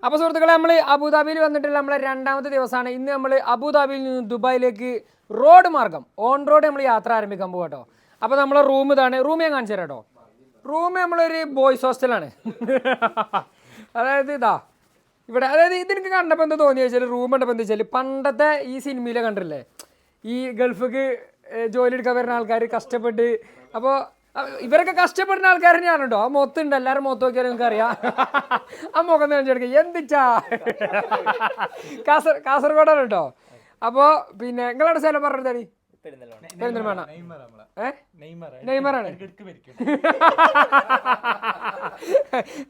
അപ്പോൾ സുഹൃത്തുക്കളെ, നമ്മൾ അബുദാബിയിൽ വന്നിട്ടുള്ള നമ്മളെ രണ്ടാമത്തെ ദിവസമാണ്. ഇന്ന് നമ്മൾ അബുദാബിയിൽ നിന്ന് ദുബായിലേക്ക് റോഡ് മാർഗം ഓൺ റോഡ് നമ്മൾ യാത്ര ആരംഭിക്കാൻ പോകും കേട്ടോ. അപ്പോൾ നമ്മളെ റൂം ഇതാണ്. റൂം ഞാൻ കാണിച്ചു തരാം കേട്ടോ. റൂം നമ്മളൊരു ബോയ്സ് ഹോസ്റ്റലാണ്. അതായത് ഇതാ ഇവിടെ, അതായത് ഇതെനിക്ക് കണ്ടപ്പോൾ എന്താ തോന്നിയ വെച്ചാൽ, റൂം കണ്ടപ്പോൾ എന്താ വെച്ചാൽ പണ്ടത്തെ ഈ സിനിമയിലെ കണ്ടില്ലേ, ഈ ഗൾഫിക്ക് ജോലി എടുക്കാൻ വരുന്ന ആൾക്കാർ കഷ്ടപ്പെട്ട്, അപ്പോൾ ഇവരൊക്കെ കഷ്ടപ്പെടുന്ന ആൾക്കാർ തന്നെയാണോ. ആ മൊത്തമുണ്ട്, എല്ലാവരും മൊത്തം നോക്കിയാൽ നിങ്ങൾക്ക് അറിയാം. ആ മുഖം കാണിച്ചെടുക്കുക എന്തിച്ചാ കാസർഗോഡാണ് കേട്ടോ. അപ്പോൾ പിന്നെ നിങ്ങളുടെ സ്ഥലം പറഞ്ഞതാണ് പെരിന്തൽമണ്ണ. നെയ്മറാണ്.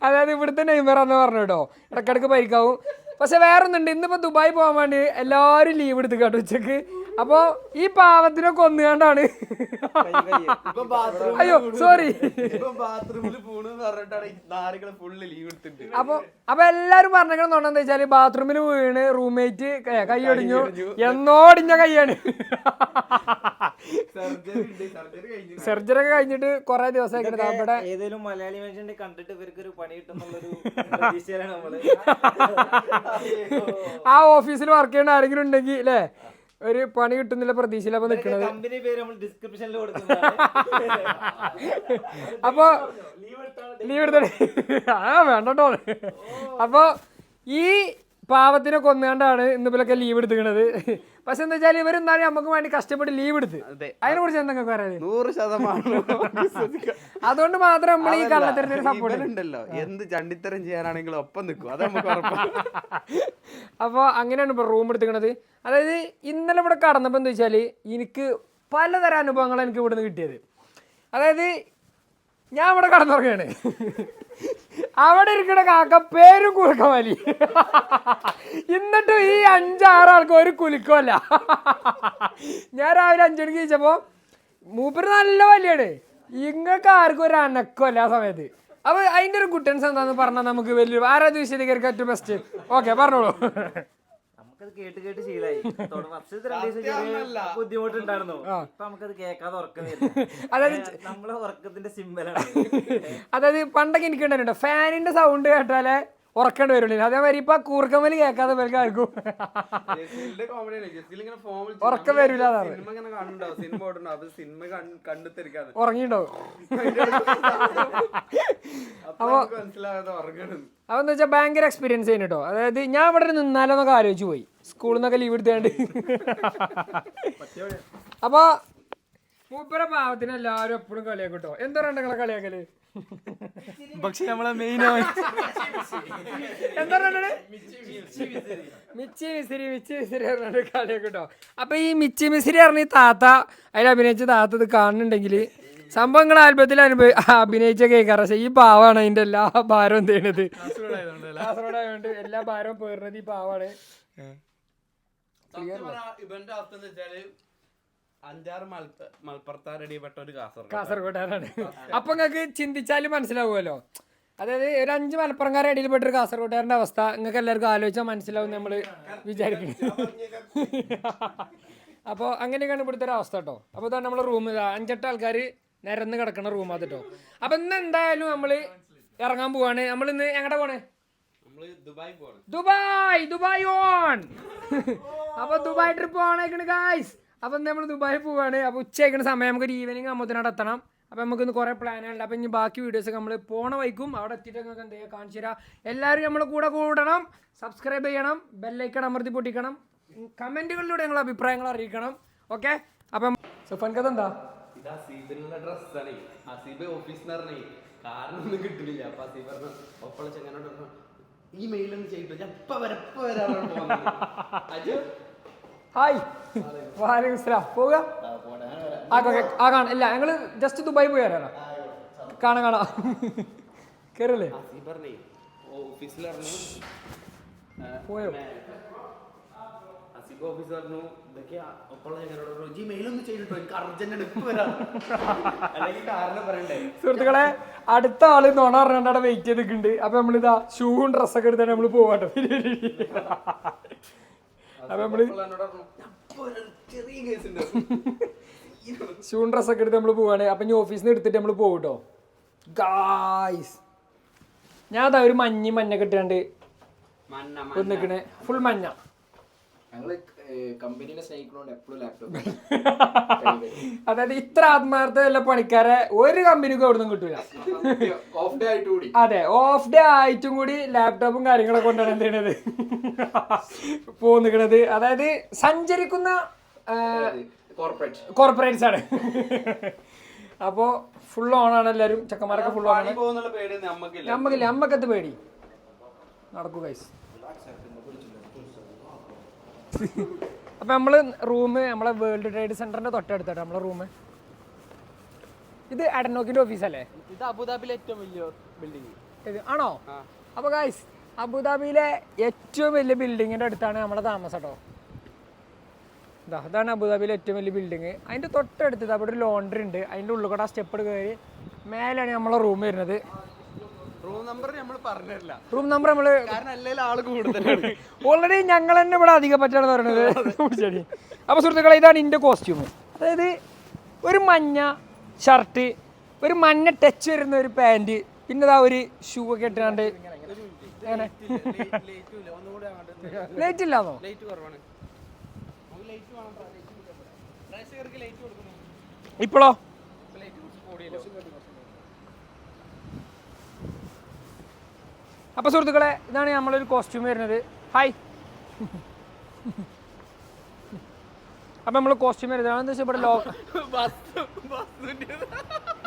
അതായത് ഇവിടുത്തെ നെയ്മറാന്ന് പറഞ്ഞു കേട്ടോ. ഇടക്കിടക്ക് പരിക്കാവും. പക്ഷെ വേറെ ഒന്നുണ്ട്, ഇന്നിപ്പോൾ ദുബായി പോകാൻ വേണ്ടി എല്ലാവരും ലീവ് എടുത്ത് കേട്ടോ ഉച്ചക്ക്. അപ്പോ ഈ പാവത്തിനൊക്കെ ഒന്നുകൊണ്ടാണ്. അയ്യോ സോറി. അപ്പൊ എല്ലാരും പറഞ്ഞേക്കണം എന്താ വെച്ചാല്, ബാത്റൂമിൽ വീണ് റൂംമേറ്റ് കൈ ഒടിഞ്ഞു. എന്നോടിഞ്ഞ കൈയാണ്. സർജറി ഒക്കെ കഴിഞ്ഞിട്ട് കൊറേ ദിവസമായി ഇവിടെ. ഏതെങ്കിലും മലയാളി മനുഷ്യന്റെ കണ്ടിട്ട് ഇവർക്ക് ഒരു പണി കിട്ടുന്നുള്ളൊരു നമ്മള് ആ ഓഫീസിൽ വർക്ക് ചെയ്യണ ആരെങ്കിലും ഉണ്ടെങ്കിൽ അല്ലേ, ഒരു പണി കിട്ടുന്നില്ല പ്രതീക്ഷയിലപ്പോ നിൽക്കുന്നത്. അപ്പൊ ലീവ് എടുത്തേ വേണ്ടോ. അപ്പൊ ഈ പാവത്തിനെ കൊന്നുകൊണ്ടാണ് ഇന്നിപ്പോഴൊക്കെ ലീവ് എടുത്തിക്കണത്. പക്ഷെ എന്താ വെച്ചാൽ ഇവരെന്താണ് നമുക്ക് വേണ്ടി കഷ്ടപ്പെട്ട് ലീവ് എടുത്ത്. അതിനെ കുറിച്ച് എന്തൊക്കെ പറയാം? 100%. അതുകൊണ്ട് മാത്രം നമ്മൾ ഈ കള്ളത്തരത്തിന് സപ്പോർട്ട് ഉണ്ടല്ലോ. എന്ത് ചണ്ടിത്തരം ചെയ്യാനാണെങ്കിലും ഒപ്പം നിൽക്കും. അത് നമുക്ക് അപ്പോൾ അങ്ങനെയാണ് ഇപ്പോൾ റൂം എടുത്തിക്കണത്. അതായത് ഇന്നലെ ഇവിടെ കടന്നപ്പോൾ എന്താ വെച്ചാൽ, എനിക്ക് പലതരം അനുഭവങ്ങളാണ് എനിക്ക് ഇവിടുന്ന് കിട്ടിയത്. അതായത് ഞാൻ ഇവിടെ കടന്നുറങ്ങുകയാണ്, അവിടെ ഇരിക്കണ കാക്ക പേരും കുലുക്കമാലി. എന്നിട്ടും ഈ 5-6 ആൾക്ക് ഒരു കുലുക്കമല്ല. ഞാൻ രാവിലെ 5 മണിക്ക് ചോദിച്ചപ്പോൾ മൂപ്പര് നല്ല വലിയാണ്, ഇങ്ങൾക്ക് ആർക്കും ഒരു അനക്കമല്ല ആ സമയത്ത്. അപ്പൊ അതിന്റെ ഒരു ഗുഡൻസ് എന്താന്ന് പറഞ്ഞാൽ നമുക്ക് വലിയ ആരാധ വിശദീകരിക്കാൻ ഏറ്റവും ബെസ്റ്റ്. ഓക്കെ പറഞ്ഞോളൂ. കേട്ട് കേട്ട് ശീലായി. ബുദ്ധിമുട്ടുണ്ടായിരുന്നു. ഇപ്പൊ നമുക്കത് കേൾക്കാതെ ഉറക്കം വരും. അതായത് നമ്മളെ ഉറക്കത്തിന്റെ സിമ്പലാണ്. അതായത് പണ്ടൊക്കെ എനിക്ക് ഉണ്ടായിരുന്നു, ഫാനിന്റെ സൗണ്ട് കേട്ടാലേ ഉറക്കേണ്ടി വരുള്ളൂ. അതേമാതിരി ഇപ്പൊ കൂർക്കമ്മല് കേൾക്കാതെ ആർക്കും ഉറക്കം വരില്ല. ഉറങ്ങിണ്ടാവും. അപ്പൊ എന്താ വെച്ചാൽ ഭയങ്കര എക്സ്പീരിയൻസ് ചെയ്യുന്നു കേട്ടോ. അതായത് ഞാൻ ഇവിടെ നിന്നാലോന്നൊക്കെ ആലോചിച്ച് പോയി, സ്കൂളിൽ നിന്നൊക്കെ ലീവ് എടുത്താണ്ട്. അപ്പൊ മൂപ്പര പാവത്തിന് എല്ലാവരും എപ്പോഴും കളിയാക്കും കേട്ടോ. എന്താ പറയുക നിങ്ങളെ കളിയാക്കല്? പക്ഷെ നമ്മളെ മെയിൻ എന്താ മിച്ചി മിസിരി പറഞ്ഞിട്ട് കളിയാക്കും കേട്ടോ. അപ്പൊ ഈ മിച്ചി മിസിരി പറഞ്ഞ ഈ താത്ത, അതിൽ അഭിനയിച്ച താത്ത ഇത് കാണുന്നുണ്ടെങ്കിൽ സംഭവങ്ങൾ ആൽബത്തിൽ അഭിനയിച്ച കേൾക്കാറ്. പക്ഷെ ഈ പാവാണ് അതിന്റെ എല്ലാ ഭാരവും എന്ത് ചെയ്യണത്. കാസർഗോഡ് ആയതുകൊണ്ട് എല്ലാ ഭാരവും പേറുന്നത് ഈ പാവാണ്. ഇവന്റെ അവസ്ഥ എന്ന് വെച്ചാല് 5-6 മലപ്പുറത്താരടിപ്പെട്ട ഒരു കാസർഗോഡാരാണ്. അപ്പൊ നിങ്ങൾക്ക് ചിന്തിച്ചാലും മനസ്സിലാവുമല്ലോ. അതായത് ഒരു 5 മലപ്പുറംകാരുടെ ഇടയിൽപ്പെട്ടൊരു കാസർഗോഡുകാരൻ്റെ അവസ്ഥ നിങ്ങൾക്ക് എല്ലാവർക്കും ആലോചിച്ചാൽ മനസ്സിലാവും നമ്മൾ വിചാരിക്കുന്നത്. അപ്പോൾ അങ്ങനെയൊക്കെയാണ് ഇവിടുത്തെ ഒരു അവസ്ഥ കേട്ടോ. അപ്പോൾ ഇതാണ് നമ്മളെ റൂം. 5-8 ആൾക്കാർ നിരന്ന് കിടക്കുന്ന റൂം അത് കേട്ടോ. അപ്പം ഇന്ന് എന്തായാലും നമ്മൾ ഇറങ്ങാൻ പോവാണ്. നമ്മൾ ഇന്ന് എങ്ങോട്ടാ പോണേ? Dubai on. അപ്പോൾ ദുബായ് ട്രിപ്പ് ഓണായിക്കണ് ഗായ്സ്. അപ്പം നമ്മൾ ദുബായിൽ പോവാണ്. അപ്പോൾ ഉച്ചയായിക്കണ സമയം നമുക്കൊരു ഈവനിങ് ആകുമ്പോഴത്തേനോട് എത്തണം. അപ്പോൾ നമുക്കിന്ന് കുറേ പ്ലാനുണ്ട്. അപ്പോൾ ഇനി ബാക്കി വീഡിയോസൊക്കെ നമ്മൾ പോണ വൈക്കും അവിടെ എത്തിയിട്ട് നിങ്ങൾക്ക് എന്തെങ്കിലും കാണിച്ചു തരാം. എല്ലാവരും നമ്മളെ കൂടെ കൂടണം, സബ്സ്ക്രൈബ് ചെയ്യണം, ബെല്ലൈക്കൺ അമർത്തി പൊട്ടിക്കണം, കമൻറ്റുകളിലൂടെ ഞങ്ങൾ അഭിപ്രായങ്ങൾ അറിയിക്കണം. ഓക്കെ. അപ്പം സുഫൻകഥ എന്താ ഡ്രസ്സാണ് കാരണമൊന്നും കിട്ടില്ല. അപ്പൊ അസീബ് പറഞ്ഞു ഒപ്പള ചെങ്ങനോട് ഈ മെയിലൊന്നും ചെയ്തിട്ട് ഞാൻ ഇപ്പൊ വരാൻ ഹായ് വാലേക്കും സലാം. പോവുക ഇല്ല, ഞങ്ങള് ജസ്റ്റ് ദുബായി പോയി വരാനോ. കാണാം കയറല്ലേ പോയോ? സുഹൃത്തുക്കളെ, അടുത്ത ആള് നോണ പറഞ്ഞാണ്ട് വെയിറ്റ് ചെയ്തിട്ടുണ്ട്. അപ്പൊ നമ്മളിതാ ഷൂവും ഡ്രസ്സൊക്കെ എടുത്തിട്ട് നമ്മള് പോവാട്ടോ. അപ്പൊ നമ്മള് ഷൂ ഡ്രസ്സൊക്കെ എടുത്ത് നമ്മള് പോവാണ്. അപ്പൊ ഇനി ഓഫീസിൽ നിന്ന് എടുത്തിട്ട് നമ്മള് പോകട്ടോ ഗായ്സ്. ഞാൻ അതാ ഒരു മഞ്ഞൊക്കെ ഇട്ടാണ്ട് വന്നിക്കണേ ഫുൾ മഞ്ഞ. ഞങ്ങള് കമ്പനിനെ സ്നേഹിക്കണോണ്ട് എപ്പോഴും ലാപ്ടോപ്പ്. അതായത് ഇത്ര ആത്മാർത്ഥമുള്ള പണിക്കാരെ ഒരു കമ്പനിക്കും എവിടെ നിന്നും കിട്ടൂല. ഓഫ് ഡേ ആയിട്ട് കൂടി. അതെ, ഓഫ് ഡേ ആയിട്ടും കൂടി ലാപ്ടോപ്പും കാര്യങ്ങളൊക്കെ കൊണ്ടാണ് എന്ത് ചെയ്യണത് പോന്നിക്കണത്. അതായത് സഞ്ചരിക്കുന്ന കോർപ്പറേറ്റ്സ് ആണ്. അപ്പോ ഫുൾ ഓണാണ് എല്ലാരും, ചെക്കന്മാരൊക്കെ ഫുൾ ഓണാണ്. നമ്മക്കില്ല, നമ്മക്കത്ത് പേടി നടക്കൂ ഗൈസ്. അപ്പൊ നമ്മള് റൂം നമ്മളെ വേൾഡ് ട്രേഡ് സെന്ററിന്റെ തൊട്ടടുത്തായിട്ട് നമ്മളെ റൂം. ഇത് അഡനോക്കിന്റെ ഓഫീസല്ലേ? ഇത് അബുദാബിയിലെ ഏറ്റവും വലിയ ബിൽഡിംഗ്. ഇത് ആണോ? അപ്പൊ ഗൈസ് അബുദാബിയിലെ ഏറ്റവും വലിയ ബിൽഡിങ്ങിന്റെ അടുത്താണ് നമ്മളെ താമസം കേട്ടോ. അതാണ് അബുദാബിയിലെ ഏറ്റവും വലിയ ബിൽഡിങ്. അതിന്റെ തൊട്ടടുത്ത് അവിടെ ഒരു ലോണ്ടറി ഉണ്ട്. അതിന്റെ ഉള്ളിൽ കൂടെ സ്റ്റെപ്പ് കയറി മേലാണ് നമ്മളെ റൂം വരുന്നത്. റൂം നമ്പർ നമ്മൾ പറഞ്ഞില്ല. റൂം നമ്പർ നമ്മള് ആള് കൂടുതലാണ്. ഓൾറെഡി ഞങ്ങൾ തന്നെ ഇവിടെ അധികം പറ്റാണ് പറയുന്നത്. അപ്പൊ സുഹൃത്തുക്കളെ, ഇതാണ് എന്റെ കോസ്റ്റ്യൂം. അതായത് ഒരു മഞ്ഞ ഷർട്ട്, ഒരു മഞ്ഞ ടച്ച് വരുന്ന ഒരു പാന്റ്, പിന്നെ ഇതാ ഒരു ഷൂ ഒക്കെ ഇട്ടാണ്ട്. ലൈറ്റ് ഇല്ലാന്നോ? ഇപ്പോഴോ? അപ്പൊ സുഹൃത്തുക്കളെ, ഇതാണ് നമ്മളൊരു കോസ്റ്റ്യൂം വരുന്നത്. ഹായ്. അപ്പൊ നമ്മള് കോസ്റ്റ്യൂം വരുന്നത് എന്താ വെച്ചാൽ ഇവിടെ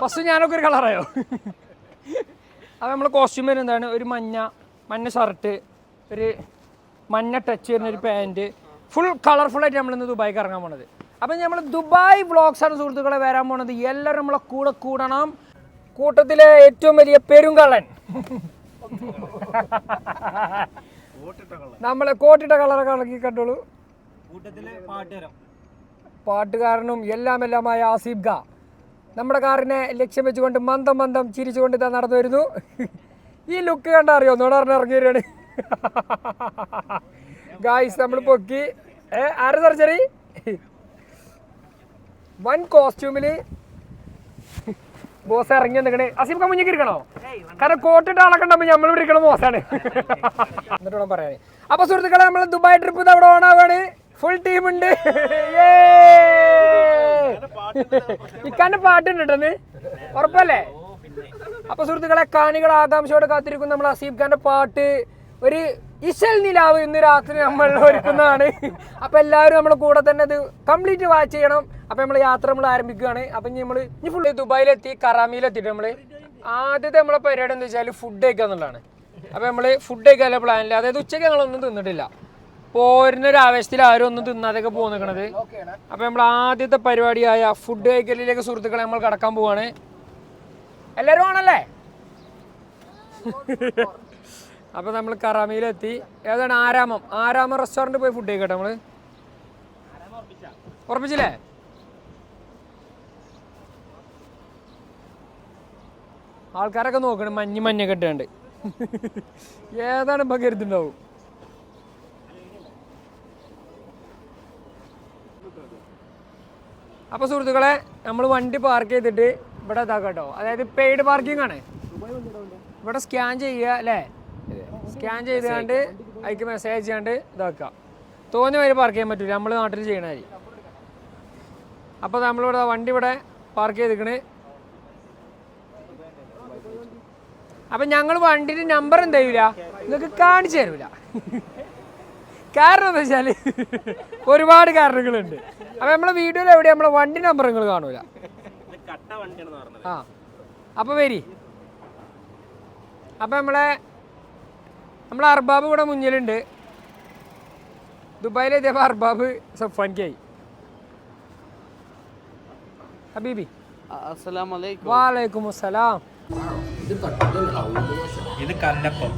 ബസ് ഞാനൊക്കെ ഒരു കളറായോ. അപ്പൊ നമ്മള് കോസ്റ്റ്യൂം വരുന്നതാണ് ഒരു മഞ്ഞ ഷർട്ട്, ഒരു മഞ്ഞ ടച്ച് വരുന്ന ഒരു പാൻറ്, ഫുൾ കളർഫുൾ ആയിട്ട് നമ്മളിന്ന് ദുബായിക്ക് ഇറങ്ങാൻ പോണത്. അപ്പൊ നമ്മൾ ദുബായ് വ്ളോഗ്സ് ആണ് സുഹൃത്തുക്കളെ വരാൻ പോണത്. എല്ലാവരും നമ്മളെ കൂടെ കൂടണം. കൂട്ടത്തിലെ ഏറ്റവും വലിയ പെരുങ്കള്ളൻ, നമ്മളെ കോട്ടിട്ട കളറൊക്കെ ഇളക്കി കണ്ടോളൂ. പാട്ടുകാരനും എല്ലാമായ ആസിഫ് ഖാ നമ്മുടെ കാറിനെ ലക്ഷ്യം വെച്ചുകൊണ്ട് മന്ദം ചിരിച്ചുകൊണ്ട് ഇതാ നടന്നു വരുന്നു. ഈ ലുക്ക് കണ്ടാ അറിയോ? ഒന്നുകൂടെ ഇറങ്ങി വരികയാണ് ഗായ്സ്. നമ്മൾ പൊക്കി ആര് സർജറി വൺ കോസ്റ്റ്യൂമില് ബോസ് ഇറങ്ങി നിൽക്കണേ. അസീഫ് ഖാൻ മുന്നിൽ ഇരിക്കണോ? കാരണം കോട്ടിട്ട ആളൊക്കെ ഉണ്ടാകുമ്പോൾ നമ്മളിവിടെ ഇരിക്കണ ബോസാണ്. എന്നിട്ട് വേണം പറയാൻ. അപ്പൊ സുഹൃത്തുക്കളെ, നമ്മൾ ദുബായ് ട്രിപ്പ് അവിടെ ഓണാവാണ്. ഫുൾ ടീമുണ്ട്. ഇക്കാന്റെ പാട്ടുണ്ട് കേട്ടത്, ഉറപ്പല്ലേ? അപ്പൊ സുഹൃത്തുക്കളെ, കാണികൾ ആകാംക്ഷയോടെ കാത്തിരിക്കും നമ്മൾ അസീഫ് ഖാന്റെ പാട്ട്. ഒരു ഇശൽ നിലാവ് ഇന്ന് രാത്രി നമ്മൾ ഒരുക്കുന്നതാണ്. അപ്പൊ എല്ലാവരും നമ്മുടെ കൂടെ തന്നെ ഇത് കംപ്ലീറ്റ് വാച്ച് ചെയ്യണം. അപ്പൊ നമ്മൾ യാത്ര നമ്മൾ ആരംഭിക്കുകയാണ്. അപ്പൊ ഇനി ഫുള്ള് ദുബായിലെത്തി കറാമിയിലെത്തിയിട്ട് നമ്മള് ആദ്യത്തെ നമ്മളെ പരിപാടി എന്താ വെച്ചാൽ ഫുഡ് കഴിക്കുക എന്നുള്ളതാണ്. അപ്പൊ നമ്മള് ഫുഡ് കഴിക്കാനുള്ള പ്ലാനില്ല. അതായത് ഉച്ചയ്ക്ക് ഞങ്ങളൊന്നും തിന്നിട്ടില്ല. പോരുന്നൊരു ആവേശത്തിൽ ആരും ഒന്നും തിന്നാതൊക്കെ പോ നിൽക്കണത്. അപ്പൊ നമ്മൾ ആദ്യത്തെ പരിപാടിയായ ഫുഡ് കഴിക്കലിലേക്ക് സുഹൃത്തുക്കളെ നമ്മൾ കടക്കാൻ പോവാണ്. എല്ലാവരും ആണല്ലേ? അപ്പൊ നമ്മൾ കറാമിയിലെത്തി. ഏതാണ്? ആരാമം റെസ്റ്റോറൻറ്റ് പോയി ഫുഡ് കഴിക്കട്ടെ. നമ്മള് ഉറപ്പിച്ചില്ലേ? ആൾക്കാരൊക്കെ നോക്കണം മഞ്ഞൊക്കെ ഇട്ടുണ്ട്. ഏതാണ് ഇപ്പൊ കരുതുണ്ടാവും. അപ്പൊ സുഹൃത്തുക്കളെ, നമ്മൾ വണ്ടി പാർക്ക് ചെയ്തിട്ട് ഇവിടെ ഇതാക്കട്ടോ. അതായത് പെയ്ഡ് പാർക്കിംഗ് ആണ്. ഇവിടെ സ്കാൻ ചെയ്യുക അല്ലേ? സ്കാൻ ചെയ്തുകൊണ്ട് അതിക്ക് മെസ്സേജ് ചെയ്യാണ്ട് ഇതാക്കുക. തോന്നിയ വരെ പാർക്ക് ചെയ്യാൻ പറ്റില്ല, നമ്മൾ നാട്ടിൽ ചെയ്യണായി. അപ്പോൾ നമ്മളിവിടെ വണ്ടി ഇവിടെ പാർക്ക് ചെയ്തിക്കണ്. അപ്പം ഞങ്ങൾ വണ്ടിയുടെ നമ്പർ എന്ത് ചെയ്യൂല, നിങ്ങൾക്ക് കാണിച്ചു തരൂല. കാരണം എന്താ വെച്ചാൽ ഒരുപാട് കാരണങ്ങളുണ്ട്. അപ്പം നമ്മളെ വീഡിയോയിൽ എവിടെ നമ്മളെ വണ്ടി നമ്പർ നിങ്ങൾ കാണൂല. ആ അപ്പോൾ വരി. അപ്പം നമ്മളെ അർബാബ് ഇവിടെ മുന്നിലുണ്ട്. ദുബായിലെത്തിയപ്പോൾ അർബാബ് സഫാൻക്കായി. ഹബീബി വാലൈക്കും അസ്സലാം. ഇത് കല്ലപ്പം.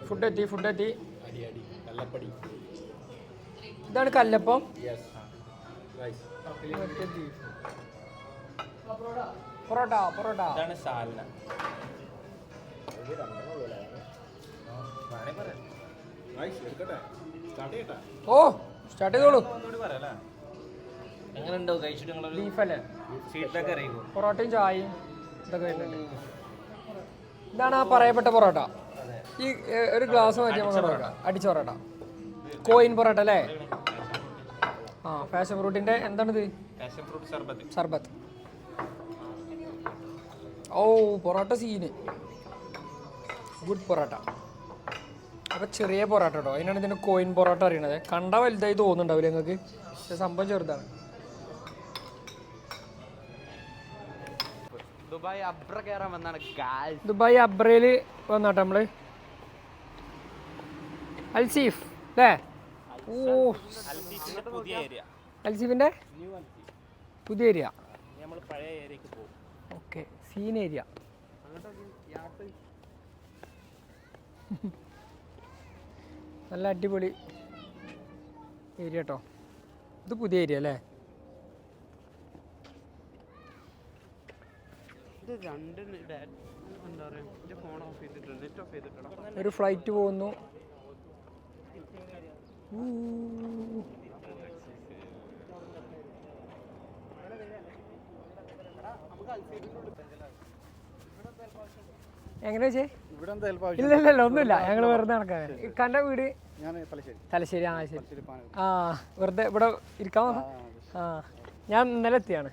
ഫുഡ് എത്തി. ഇതാണ് കല്ലപ്പം. പൊറോട്ട. ഇതാണ് സാലന. ഓ സ്റ്റാർട്ട് ചെയ്തോളൂ. എങ്ങനെയുണ്ടോ കഴിച്ചിട്ട് ബീഫല്ലേ? ഫീഡ്ബാക്ക് അറിയിക്കും. പൊറോട്ടയും ചായയും ഇതൊക്കെ വരുന്നുണ്ട്. ഇതാണ് ആ പറയപ്പെട്ട പൊറോട്ട. ഈ ഒരു ഗ്ലാസ് മാറ്റി നമുക്ക് അടിച്ചോറട്ടാ കോയിൻ പൊറോട്ട അല്ലേ? ആ പാഷൻ ഫ്രൂട്ടിന്റെ എന്താണിത്? സർബത്ത്. ഓ പൊറോട്ട സീന്, ഗുഡ് പൊറോട്ട. അപ്പൊ ചെറിയ പൊറോട്ട കേട്ടോ, അതിനാണ് ഇതിന് കോയിൻ പൊറോട്ട അറിയണത്. കണ്ട വലുതായി തോന്നുന്നുണ്ടാവില്ല നിങ്ങൾക്ക്, പക്ഷെ സംഭവം ചെറുതാണ്. ദുബായ് അബ്ര കയറാൻ വന്നാണ്. ദുബായ് അബ്രയില് വന്നോട്ടെ നമ്മള്. അൽസീഫ് അല്ലേ? ഓ അൽസീഫിന്റെ പുതിയ ഏരിയ. Okay, scene area. നല്ല അടിപൊളി ഏരിയ കേട്ടോ. ഇത് പുതിയ ഏരിയ അല്ലേ? ഒരു ഫ്ലൈറ്റ് പോകുന്നു. എങ്ങനെ വെച്ചേ? ഇല്ല ഒന്നുമില്ല, ഞങ്ങള് വെറുതെ നടക്കാൻ. ഇക്കാന്റെ വീട് തലശ്ശേരി. ആ ശരി. ആ വെറുതെ ഇവിടെ ഇരിക്കാൻ വന്ന. ആ ഞാൻ ഇന്നലെ എത്തിയാണ്.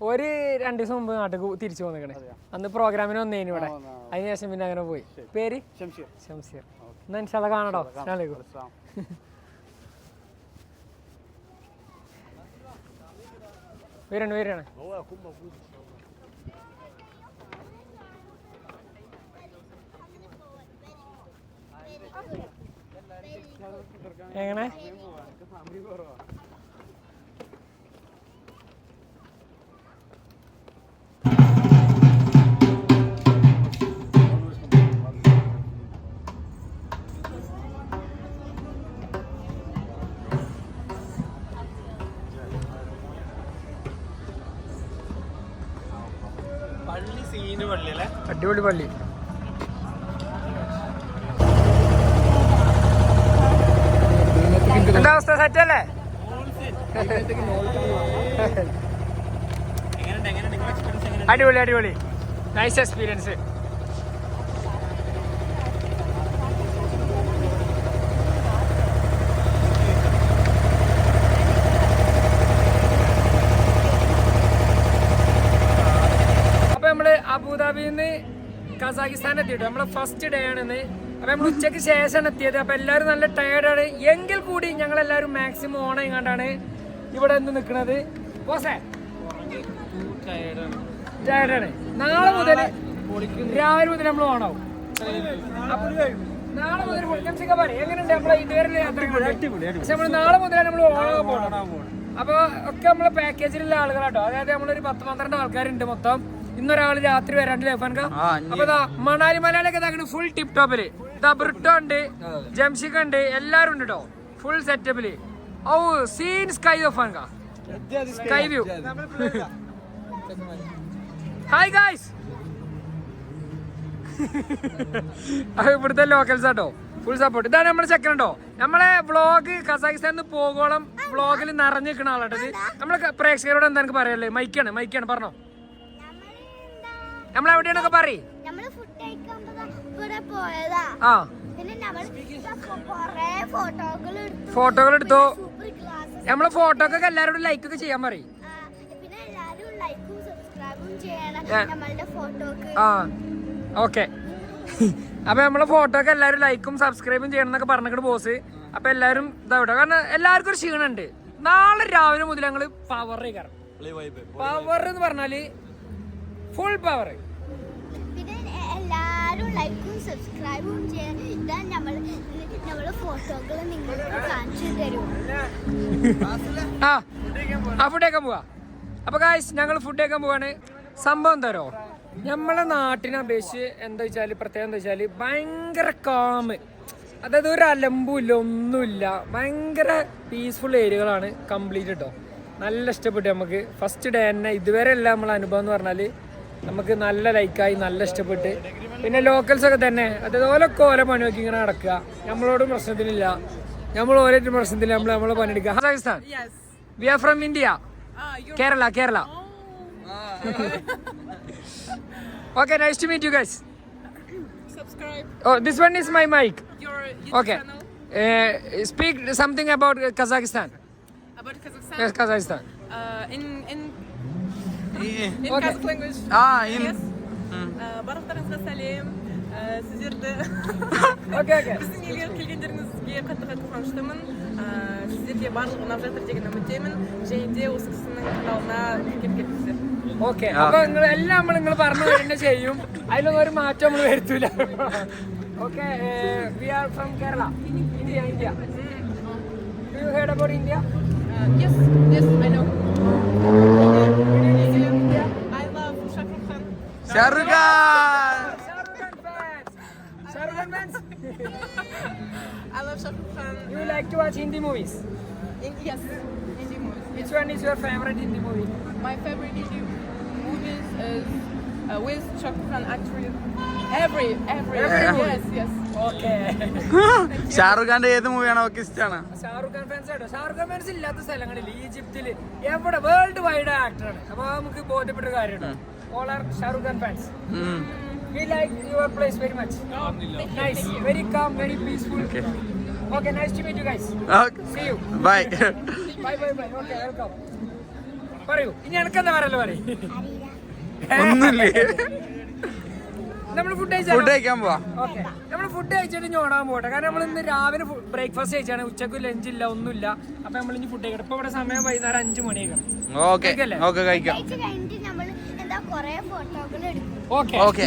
ഒരു 2 ദിവസം മുമ്പ് നാട്ടിൽ തിരിച്ചു പോന്നിക്കണേ. അന്ന് പ്രോഗ്രാമിന് വന്നേന് ഇവിടെ. അതിനുശേഷം പിന്നെ അങ്ങനെ പോയി. പേര് ഷംസീർ. എന്നാ ഇൻഷാല്ലാ കാണട്ടോ. അസ്സലാമു അലൈക്കും. വരാണ്. എങ്ങനെ? അടിപൊളി പള്ളി. എന്താ അവസ്ഥ? സെറ്റ് അല്ലേ? അടിപൊളി. Nice experience. അപ്പൊ നമ്മള് അബുദാബിയിൽ നിന്ന് കസാഖിസ്ഥാൻ എത്തിയിട്ട് നമ്മളെ ഫസ്റ്റ് ഡേ ആണെന്ന്. അപ്പൊ നമ്മൾ ഉച്ചയ്ക്ക് ശേഷമാണ് എത്തിയത്. അപ്പൊ എല്ലാവരും നല്ല ടയർഡാണ്. എങ്കിൽ കൂടി ഞങ്ങൾ എല്ലാവരും മാക്സിമം ഓണം കണ്ടാണ് ഇവിടെ നിന്ന് നിൽക്കുന്നത്. ടയർഡാണ്. നാളെ മുതൽ രാവിലെ മുതൽ നമ്മൾ ഓണാവും. നാളെ മുതൽ എങ്ങനെയുണ്ട് നമ്മളെ ഇതുവരെ യാത്ര? പക്ഷെ നമ്മൾ നാളെ മുതൽ നമ്മൾ ഓണാകാൻ പോകണം. അപ്പൊ ഒക്കെ നമ്മളെ പാക്കേജിലുള്ള ആളുകളാട്ടോ. അതായത് നമ്മളൊരു 10-12 ആൾക്കാരുണ്ട് മൊത്തം. ഇന്നൊരാള് രാത്രി വരാണ്ട് ലേഫാൻക. അപ്പൊ ഇതാ മണാലി മലയാളിയൊക്കെ ഇതാക്കണ ഫുൾ ടിപ് ടോപ്പില്. ഇതാ ബ്രിട്ടോ ഉണ്ട്, ജംഷിക ഉണ്ട്, എല്ലാരും ഉണ്ട് കേട്ടോ. ഫുൾ സെറ്റപ്പില്. ഓ സീൻ സ്കൈ ഓഫാൻക, സ്കൈ വ്യൂ. Hi guys. ഇവിടുത്തെ ലോക്കൽസ് ആട്ടോ, ഫുൾ സപ്പോർട്ട്. ഇതാണ് നമ്മുടെ ചെക്കൻ കേട്ടോ. നമ്മളെ വ്ളോഗ് കസാഖിസ്ഥാനിൽ നിന്ന് പോകോളം വ്ളോഗിൽ നിറഞ്ഞു നിൽക്കുന്ന ആളാട്ടത്. നമ്മളെ പ്രേക്ഷകരോട് എന്താ എനിക്ക് പറയല്ലേ? മൈക്കാണ് പറഞ്ഞോ. നമ്മളെവിടെയാണൊക്കെ പറയ്. ആ ഫോട്ടോകൾ എടുത്തോ. നമ്മളെ ഫോട്ടോക്കൊക്കെ എല്ലാരോടും ലൈക്ക് ഒക്കെ ചെയ്യാൻ പറയും. ആ ഓക്കെ. അപ്പൊ നമ്മളെ ഫോട്ടോക്ക് എല്ലാവരും ലൈക്കും സബ്സ്ക്രൈബും ചെയ്യണം എന്നൊക്കെ പറഞ്ഞിട്ട് ബോസ്. അപ്പൊ എല്ലാവരും ഇതാവട്ടെ, കാരണം എല്ലാവർക്കും ഒരു ക്ഷീണുണ്ട്. നാളെ രാവിലെ മുതൽ ഞങ്ങള് പവർ എന്ന് പറഞ്ഞാല് ഫുൾ പവർ. എല്ലാരും ലൈക്കും സബ്സ്ക്രൈബും ചെയ്യാൻ നമ്മള് ഫോട്ടോകൾ നിങ്ങൾക്ക് കാണിച്ചു തരും. ആ ഫുഡ് കഴിക്കാൻ പോവാ. അപ്പൊ ഗായ്സ് ഞങ്ങൾ ഫുഡ് കഴിക്കാൻ പോവാണ്. സംഭവം തരോ, നമ്മളെ നാട്ടിനെ അപേക്ഷിച്ച് എന്താ വെച്ചാല് പ്രത്യേകം എന്താ വെച്ചാല് ഭയങ്കര കാമ്. അതായത് ഒരു അലമ്പുമില്ല, ഒന്നുമില്ല. ഭയങ്കര പീസ്ഫുൾ ഏരിയകളാണ് കംപ്ലീറ്റ് കേട്ടോ. നല്ല ഇഷ്ടപ്പെട്ടു നമുക്ക്. ഫസ്റ്റ് ഡേ തന്നെ ഇതുവരെ അല്ല നമ്മളെ അനുഭവം എന്ന് പറഞ്ഞാൽ നമുക്ക് നല്ല ലൈക്കായി, നല്ല ഇഷ്ടപ്പെട്ട്. പിന്നെ ലോക്കൽസൊക്കെ തന്നെ അതേപോലൊക്കെ ഓരോ പണി നോക്കി ഇങ്ങനെ നടക്കുക. നമ്മളോടും പ്രശ്നത്തിനില്ല, നമ്മൾ ഓരോരുത്തരും പ്രശ്നത്തില്ല. നമ്മളെ പണിയെടുക്കുക. Kazakhstan, we are from India, Kerala. Okay, nice to meet you guys. subscribe Oh, this one is my mic. your YouTube Okay. channel. Speak something about Kazakhstan. About Kazakhstan. Yes, Kazakhstan. In Okay. Kazakh language. Yes. Барлықтарыңызға сәлем. Сіздерді Okay, okay. біздің елге келгендеріңізге қатты қуаныштымын. Сіздерге барлығы ұнап жатыр деген үміттемін. және де осы кісінің каналына келіп кетіңіздер. Okay. അപ്പൊ നിങ്ങൾ എല്ലാം നിങ്ങൾ പറഞ്ഞു തന്നെ ചെയ്യും. അതിലൊന്നും ഒരു മാറ്റം നമ്മൾ വരുത്തൂല. Okay. We are from Kerala. India. Do you heard about India? Yes, I know. India? I love Shah Rukh Khan. Shahrukh Shahrukh Khan fans. I love Shah Rukh Khan. You like to watch Hindi movies? Yes, Hindi movies. Which one is your favorite Hindi movie? My favorite Hindi movies is with Shah Rukh Khan actually. Every movie? yes. Okay. Shahrukh ഖാന്റെ ഏത് മൂവിയാണ് അവർക്ക് ഇഷ്ടമാണ്? Shahrukh Khan fans ആട്ടോ. Shahrukh Khan fans ഇല്ലാത്ത സ്ഥലങ്ങളിൽ ഈജിപ്തിൽ എവിടെ വേൾഡ് വൈഡ് ആക്ടറാണ്. അപ്പോൾ നമുക്ക് ബോധ്യപ്പെട്ട കാര്യമാണ്. All are Shahrukh Khan fans. We like your place very much. Nice, very calm, very peaceful. Okay, nice to meet you guys. See you. Bye. Bye. Okay, welcome. പറയൂ, ഇനി എനിക്കെന്താ പറയല്ലോ പറയും. ഒന്നുമില്ലേ? നമ്മൾ ഫുഡ് ഫുഡ് കഴിക്കാൻ പോവാ. ഓക്കെ, നമ്മൾ ഫുഡ് കഴിച്ചിട്ട് ഞോടാൻ പോട്ടെ. കാരണം നമ്മൾ ഇന്ന് രാവിലെ ബ്രേക്ക്ഫാസ്റ്റ് കഴിച്ചാണ്. ഉച്ചക്ക് ലഞ്ച് ഇല്ല, ഒന്നുമില്ല. അപ്പൊ നമ്മൾ ഇനി ഫുഡ് കഴിക്കണം. ഇപ്പൊ ഇവിടെ സമയം വൈകുന്നേരം 5 മണിയൊക്കെ. ഓക്കെ കഴിക്കാം. കഴിഞ്ഞിട്ട് നമ്മൾ എന്താ കുറേ ഫോട്ടോകൾ എടുക്കും. ഓക്കെ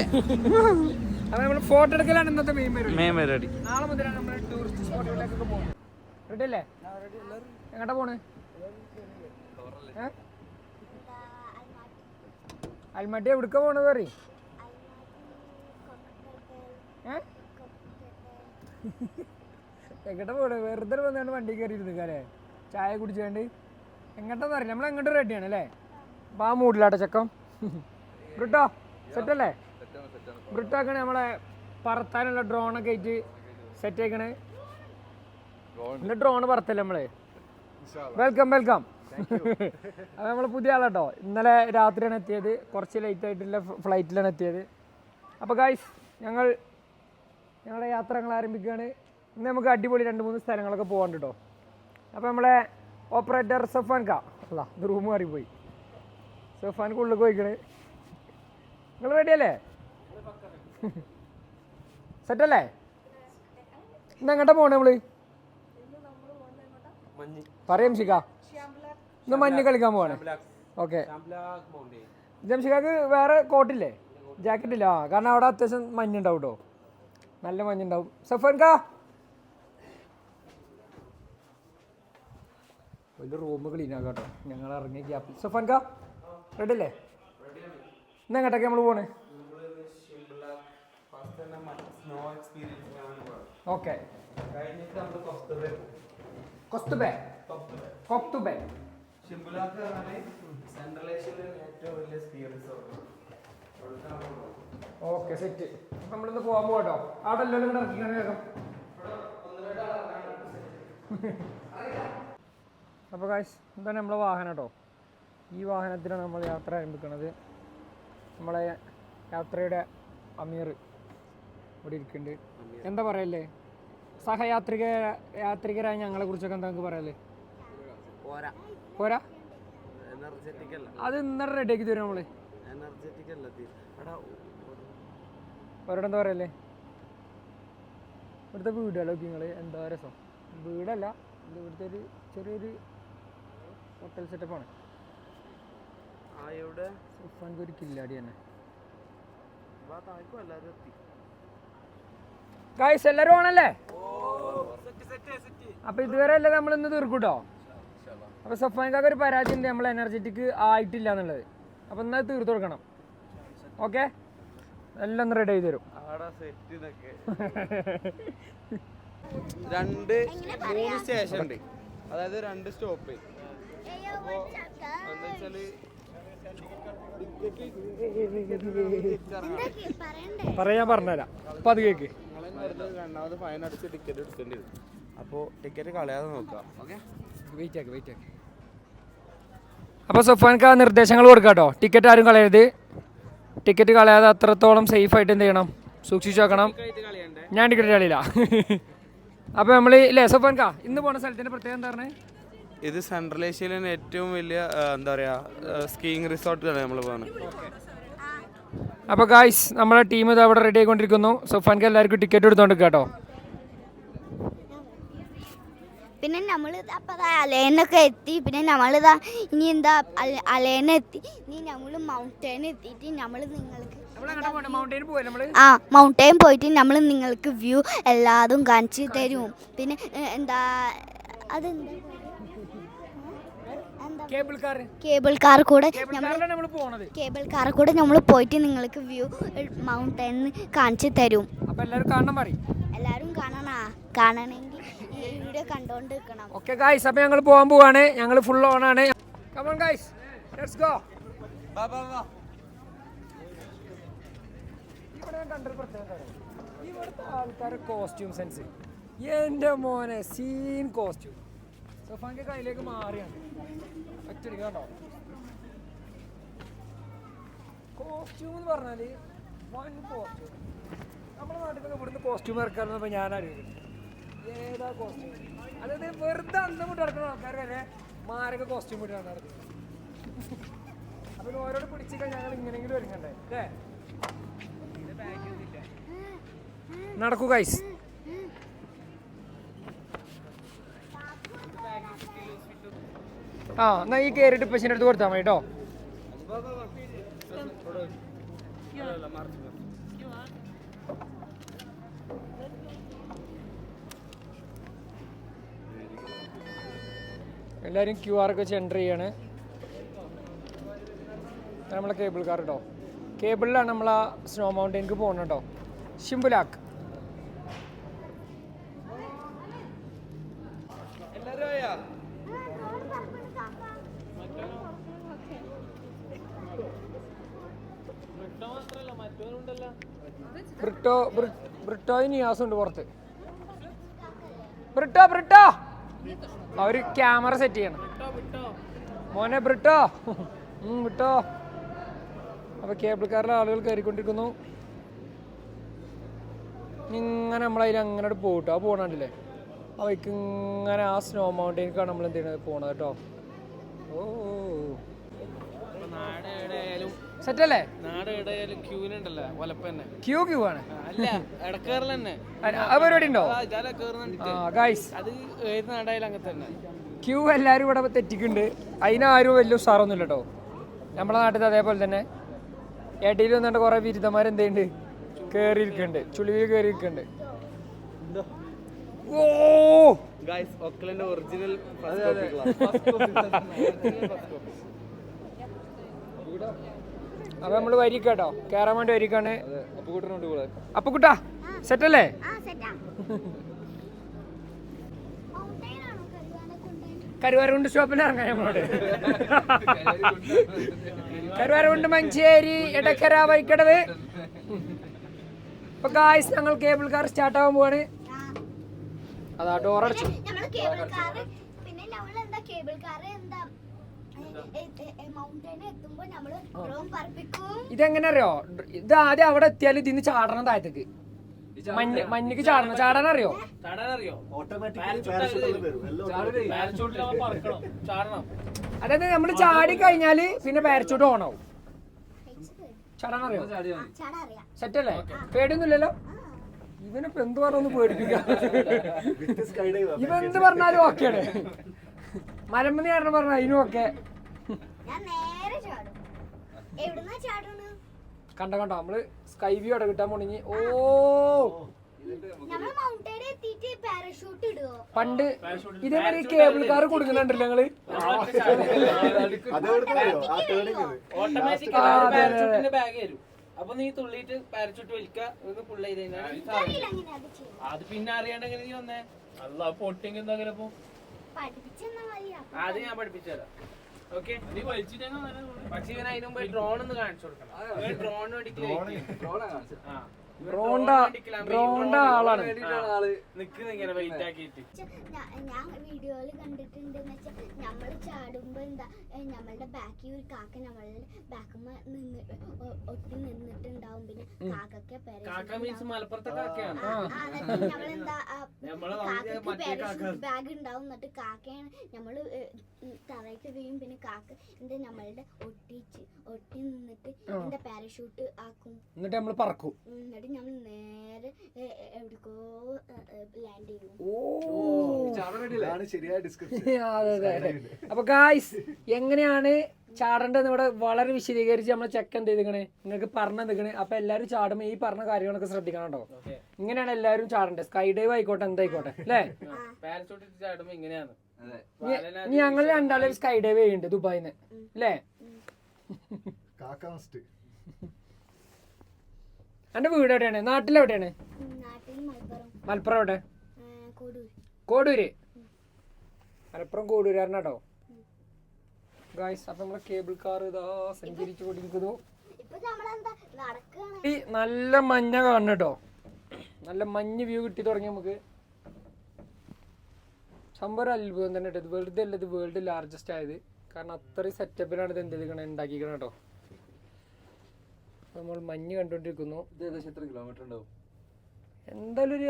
അപ്പൊ നമ്മൾ ഫോട്ടോ എടുക്കലാണ് ഇന്നത്തെ മെയിൻ റെഡി. നാളെ മുതലാണ് നമ്മൾ ടൂറിസ്റ്റ് സ്പോട്ടുകളിലേക്കൊക്കെ പോകുന്നത്. റെഡി അല്ലേ? എങ്ങോട്ടാ പോണ്? അൽമട്ടി എവിടുക്ക പോണത് പറയും. എങ്ങോട്ടാ പോണേ? വെറുതെ വന്നാണ്ട് വണ്ടി കയറി ഇരുന്നിക്കാല്ലേ, ചായ കുടിച്ചാണ്ട്. എങ്ങോട്ടാന്ന് അറിയില്ല. നമ്മൾ എങ്ങോട്ട് റെഡിയാണ് അല്ലേ? അപ്പൊ ആ മൂഡിലാട്ടെ ചെക്കം. ബ്രിട്ടോ സെറ്റല്ലേ? ബ്രിട്ടോക്കാണ് നമ്മളെ പറത്താനുള്ള ഡ്രോണൊക്കെ ആയിട്ട് സെറ്റ് ആക്കണേ. എൻ്റെ ഡ്രോണ് പറത്തല്ലേ നമ്മള്. വെൽക്കം. അത് നമ്മൾ പുതിയ ആളാട്ടോ. ഇന്നലെ രാത്രിയാണ് എത്തിയത്. കുറച്ച് ലേറ്റ് ആയിട്ടുള്ള ഫ്ലൈറ്റിലാണ് എത്തിയത്. അപ്പോൾ ഗൈസ്, ഞങ്ങളുടെ യാത്രകൾ ആരംഭിക്കുകയാണ്. ഇന്ന് നമുക്ക് അടിപൊളി 2-3 സ്ഥലങ്ങളൊക്കെ പോകാണ്ട് കേട്ടോ. അപ്പോൾ നമ്മളെ ഓപ്പറേറ്റർ സഫാൻ കാ അല്ല, ഇത് റൂം മാറിപ്പോയി. സഫാൻക്ക് ഉള്ളിൽ പോയിക്കണ്. നിങ്ങൾ റെഡിയല്ലേ? സെറ്റല്ലേ? ഇന്ന് എങ്ങോട്ടാ പോണേ നമ്മള്? പറയാം ശിഖ. ഇന്ന് മഞ്ഞ് കളിക്കാൻ പോവാണ്. ഓക്കെ, ജംഷിഖാക്ക് വേറെ കോട്ടില്ലേ, ജാക്കറ്റ് ഇല്ല? കാരണം അവിടെ അത്യാവശ്യം മഞ്ഞുണ്ടാവും കേട്ടോ, നല്ല മഞ്ഞുണ്ടാവും. സഫാൻ കാ വലിയ റൂം ക്ലീൻ ആക്കാം കേട്ടോ ഞങ്ങൾ ഇറങ്ങിയ ഗ്യാപ്പിൽ. സഫാൻ കാ റെഡി അല്ലേ? ഇന്ന് എങ്ങോട്ടൊക്കെ നമ്മൾ പോണേ? Okay, okay set. നമ്മളിന്ന് പോകാൻ പോകട്ടോ. അവിടെ എല്ലാവരും കൂടെ ഇറക്കിക്കാൻ വേഗം. അപ്പോൾ കാശ് എന്താണ് നമ്മളെ വാഹനം കേട്ടോ. ഈ വാഹനത്തിലാണ് നമ്മൾ യാത്ര ആരംഭിക്കുന്നത്. നമ്മളെ യാത്രയുടെ അമീർ ഇവിടെ ഇരിക്കുന്നുണ്ട്. എന്താ പറയല്ലേ, യാത്രികരായ ഞങ്ങളെ കുറിച്ചൊക്കെ എന്താ നിങ്ങൾക്ക് പറയല്ലേ? പോരാ, അത് ഇന്നലെ റെഡിയാക്കി തരും നമ്മള്. അവരോട് എന്താ പറയല്ലേ? ഇവിടുത്തെ വീടുകളോ നിങ്ങൾ എന്താ രസം. വീടല്ല, ഇത് ഇവിടുത്തെ ഒരു ചെറിയൊരു ഹോട്ടൽ സെറ്റപ്പാണ്. സുഫാൻക്ക് ഒരു കില്ലാടി തന്നെ. ഗൈസ് എല്ലാരും ഓണല്ലേ? അപ്പൊ ഇതുവരെ അല്ലേ നമ്മൾ ഇന്ന് തീർക്കൂട്ടോ. അപ്പൊ സഫാൻക്കാക്ക് ഒരു പരാതി ഉണ്ട്, നമ്മൾ എനർജറ്റിക് ആയിട്ടില്ല എന്നുള്ളത്. അപ്പൊ എന്നാൽ തീർത്തു കൊടുക്കണം. ഓക്കെ, എല്ലാം ഒന്ന് റെഡി ചെയ്ത് തരും. 3 സ്റ്റേഷൻ ഉണ്ട്, അതായത് 2 സ്റ്റോപ്പ്. പറയാൻ പറഞ്ഞുതരാം. അപ്പൊ അത് കേക്ക്. രണ്ടാമത് ഫൈൻ അടിച്ച് ടിക്കറ്റ് എടുക്കേണ്ടി വരും. അപ്പോൾ ടിക്കറ്റ് കളയാതെ നോക്കുക. ഓക്കെ, വെയിറ്റ് ആക്കി. അപ്പോൾ സഫാൻക്ക് ആ നിർദ്ദേശങ്ങൾ കൊടുക്കാം കേട്ടോ. ടിക്കറ്റ് ആരും കളയരുത്. ടിക്കറ്റ് കളയാതെ അത്രത്തോളം സേഫായിട്ട് എന്ത് ചെയ്യണം, സൂക്ഷിച്ചു വെക്കണം. ഞാൻ ടിക്കറ്റ് കളിയില്ല. അപ്പോൾ നമ്മൾ ഇല്ലേ സോഫാൻക ഇന്ന് പോണ സ്ഥലത്തിൻ്റെ പ്രത്യേകം എന്താ പറഞ്ഞത്? ഇത് സെൻട്രൽ ഏഷ്യയിലെ ഏറ്റവും വലിയ എന്താ പറയുക സ്കീയിങ് റിസോർട്ടിലാണ് നമ്മൾ പോകുന്നത്. അപ്പോൾ ഗായ്സ് നമ്മളെ ടീം ഇത് അവിടെ റെഡി ആയിക്കൊണ്ടിരിക്കുന്നു. സോഫാൻക എല്ലാവർക്കും ടിക്കറ്റ് എടുത്തോണ്ട് കേട്ടോ. പിന്നെ നമ്മൾ അപ്പം അലേനൊക്കെ എത്തി. പിന്നെ നമ്മളിതാ ഇനി എന്താ അലേനെത്തി. ഇനി നമ്മൾ മൗണ്ടൈൻ എത്തിയിട്ട് നമ്മൾ നിങ്ങൾക്ക് മൗണ്ടൈൻ പോയിട്ട് നമ്മൾ നിങ്ങൾക്ക് വ്യൂ എല്ലാതും കാണിച്ച് തരും. പിന്നെ എന്താ അതെന്താ കേബിൾ കാർ കൂടെ നമ്മൾ പോയിട്ട് നിങ്ങൾക്ക് വ്യൂ മൗണ്ടൈൻ കാണിച്ച് തരും. എല്ലാവരും കാണണമെങ്കിൽ ഈ വീഡിയോ കണ്ടോണ്ട് നിൽക്കണം. ഓക്കെ ഗായ്സ്, അപ്പോൾ ഞങ്ങൾ പോകാൻ പോവാണ്. ഞങ്ങൾ ഫുൾ ഓൺ ആണ്. Come on guys, let's go. ഇവിടെ കണ്ടൊരു പ്രത്യേകത ഇവിടുത്തെ ആൾക്കാരുടെ കോസ്റ്റ്യൂം സെൻസ് എൻ്റെ മോനെ സീൻ കോസ്റ്റ്യൂം. സോഫാൻ്റെ കയ്യിലേക്ക് മാറിയാണ് ഒറ്റടിക്ക് കേട്ടോ. കോസ്റ്റ്യൂം എന്ന് പറഞ്ഞാൽ വൺ കോസ്റ്റ്യൂം. നമ്മുടെ നാട്ടിലൊക്കെ ഇവിടുന്ന് കോസ്റ്റ്യൂം ഇറക്കാറുള്ളപ്പോൾ ഞാനറിയുന്നത് ഏതാ കോസ്റ്റ്യൂം. അതായത് വെറുതെ അന്തം വിട്ട് നടക്കുന്ന ആൾക്കാർ വരെ മാരക കോസ്റ്റ്യൂം ഇട്ടാണ് നടക്കുന്നത്. അപ്പോൾ ഓരോട് പിടിച്ചിട്ട് ഞങ്ങൾ ഇങ്ങനെയെങ്കിലും ഒരുങ്ങണ്ടേ അല്ലേ? നടക്കൂ ഗൈസ്. ആ എന്നാ ഈ കയറിയിട്ട് പശിൻ്റെ അടുത്ത് കൊടുത്താൽ മതി കേട്ടോ. എല്ലാവരും QR ഒക്കെ വെച്ച് എൻ്റർ ചെയ്യാണ്. നമ്മളെ കേബിൾ കാർ കേട്ടോ. കേബിളിലാണ് നമ്മൾ ആ സ്നോ മൗണ്ടൈനിക്ക് പോകുന്നത് കേട്ടോ. ഷിംബുലാക്ക്. ബ്രിട്ടോയും നിയാസും ഉണ്ട് പുറത്ത്. ബ്രിട്ടോ അവര് ക്യാമറ സെറ്റ് ചെയ്യണം മോനെ. ബ്രിട്ടോ വിട്ടോ. അപ്പൊ കേബിൾ കാറിലെ ആളുകൾ കയറിക്കൊണ്ടിരിക്കുന്നു. ഇങ്ങനെ നമ്മളതിൽ അങ്ങനെ പോകട്ടോ. ആ പോകണണ്ടില്ലേ അവയ്ക്ക് ഇങ്ങനെ ആ സ്നോ മൗണ്ടൈനിക്കാണ് നമ്മൾ എന്ത് ചെയ്യണത് പോണത് കേട്ടോ. ഓ സെറ്റല്ലേ? ക്യൂ ആണ്. പരിപാടി ഉണ്ടോ? ക്യൂ എല്ലാവരും ഇവിടെ തെറ്റിക്കുന്നുണ്ട്. അതിനാരും വലിയ ഉഷാറൊന്നുമില്ല കേട്ടോ. നമ്മുടെ നാട്ടിൽ അതേപോലെ തന്നെ ഏട്ടിയിൽ വന്നിട്ട് കുറെ ബിരുദന്മാരെന്തുണ്ട് കയറിയിരിക്കുന്നുണ്ട്. ചുളിവിൽ കയറിയിരിക്കുന്നുണ്ട്. ഓ ഒറിജിനൽ അപ്പൊ നമ്മള് വരിക്കാട്ടോ. കയറാൻ വേണ്ടി വരിക്കാണ്. അപ്പുക്കുട്ടാ സെറ്റല്ലേ? കരുവാരുണ്ട് ഷോപ്പിൽ ഇറങ്ങാൻ നമ്മളോട്. കരുവാരുണ്ട് മഞ്ചേരി എടക്കര വൈക്കടവ്. ഇപ്പൊ ഗായ്സ് ഞങ്ങൾ കേബിൾ കാർ സ്റ്റാർട്ട് ആവാൻ പോവാണ്. അതാ ഡോർ അടച്ചു. ഇതെങ്ങനെ അറിയോ? ഇത് ആദ്യം അവിടെ എത്തിയാൽ ഇതിന്ന് ചാടണം താഴത്തേക്ക്. മഞ്ഞക്ക് ചാടാൻ അറിയോ? അതായത് നമ്മള് ചാടി കഴിഞ്ഞാല് പിന്നെ പാരച്ചൂട്ട് ഓൺ ആവും. ചാടാൻ അറിയോ? സെറ്റല്ലേ? പേടിയൊന്നുമില്ലല്ലോ. ഇവനിപ്പോ എന്ത് പറഞ്ഞൊന്ന് പേടിപ്പിക്കാം. ഇവൻ എന്ത് പറഞ്ഞാലും ഓക്കെയാണ്. മലമ്പനി കാരണം പറഞ്ഞ അതിനും ഒക്കെ. കണ്ടോ നമ്മള് സ്കൈ വ്യൂ അവിടെ കിട്ടാൻ പോണെങ്കി. ഓ പണ്ട് ഇതേമാതിരി കേബിൾ കാർ കൊടുക്കുന്നുണ്ടല്ലോ ഞങ്ങള്. അപ്പൊ നീ തുള്ളിട്ട് പാരച്ചൂട്ട് വലിക്കുക പുള്ളി അത് പിന്നെ അറിയാണ്ടെങ്കിൽ നീ വന്നേ. അല്ല പൊട്ടിങ് എന്താ അത് ഞാൻ പഠിപ്പിച്ചുതരാം. ഓക്കെ പക്ഷെ ഇവൻ അതിന് മുമ്പ് ഡ്രോൺ ഒന്ന് കാണിച്ചു കൊടുക്കണം. ഡ്രോൺ വേണ്ടിട്ട് ഡ്രോണ്ട ആളാണ്. നിക്കുന്ന വെയിറ്റ് ആക്കിയിട്ട് ഞാൻ വീഡിയോയിൽ കണ്ടിട്ടുണ്ടെന്ന് വെച്ചാൽ നമ്മൾ ചാടുമ്പോ എന്താ നമ്മളുടെ ബാക്കിൽ ഒരു കാക്ക നമ്മളുടെ ബാക്കുമ്പോ ഒട്ടി നിന്നിട്ടുണ്ടാവും. പിന്നെ കാക്കൊക്കെ കാക്ക മീൻസ് മലപ്പുറത്തെ കാക്കയാണ്. നമ്മളെന്താ ബാഗ് ഉണ്ടാവും. എന്നിട്ട് കാക്കയാണ് നമ്മള് തറയിട്ട് വീഴും. പിന്നെ കാക്ക എന്താ നമ്മളുടെ ഒട്ടി നിന്നിട്ട് എന്താ പാരഷൂട്ട് ആക്കും. എന്നിട്ട് നമ്മൾ പറക്കും. എന്നിട്ട് നമ്മൾ നേരെ എവിടേക്കോ ലാൻഡ് ചെയ്യും. അതെ. അപ്പൊ ഗായ്സ് എങ്ങനെയാണ് ചാടേണ്ടതെന്ന് ഇവിടെ വളരെ വിശദീകരിച്ച് നമ്മളെ ചെക്ക് എന്ത് ചെയ്തിക്കണേ നിങ്ങൾക്ക് പറഞ്ഞു തന്നിക്കണേ. അപ്പൊ എല്ലാവരും ചാടുമ്പോൾ ഈ പറഞ്ഞ കാര്യങ്ങളൊക്കെ ശ്രദ്ധിക്കണം കേട്ടോ. ഇങ്ങനെയാണ് എല്ലാവരും ചാടേണ്ടത്. സ്കൈ ഡൈവ് ആയിക്കോട്ടെ എന്തായിക്കോട്ടെ അല്ലേ. പാരഷൂട്ട് ചാടുമ്പോ ഇങ്ങനെയാണ്. ഞങ്ങൾ രണ്ടാളും സ്കൈ ഡൈവ് ചെയ്യുന്നുണ്ട് ദുബായിന്ന് അല്ലേ. എന്റെ വീട് എവിടെയാണ്? നാട്ടിലെവിടെയാണ്? മലപ്പുറം എവിടെ? കോടൂര്. മലപ്പുറം കോടൂരാണ് കേട്ടോ ഗായ്സ്. അപ്പൊ നമ്മളെ കേബിൾ കാർ ഇതാ സഞ്ചരിച്ചു കൊണ്ടിരിക്കുന്നു. ഈ നല്ല മഞ്ഞ കാണണം കേട്ടോ. നല്ല മഞ്ഞ് വ്യൂ കിട്ടി തുടങ്ങി നമുക്ക്. സംഭവം അത്ഭുതം തന്നെ കേട്ടോ. ഇത് വെറുതെ അല്ല, ഇത് വേൾഡ് ലാർജസ്റ്റ് ആയത്. കാരണം അത്രയും സെറ്റപ്പിലാണ് ഇത് എന്തെങ്കിലും ഉണ്ടാക്കിക്കണം കേട്ടോ. നമ്മൾ മഞ്ഞ് കണ്ടോണ്ടിരിക്കുന്നു. എത്ര കിലോമീറ്റർ ഉണ്ടാവും? എന്തായാലും ഒരു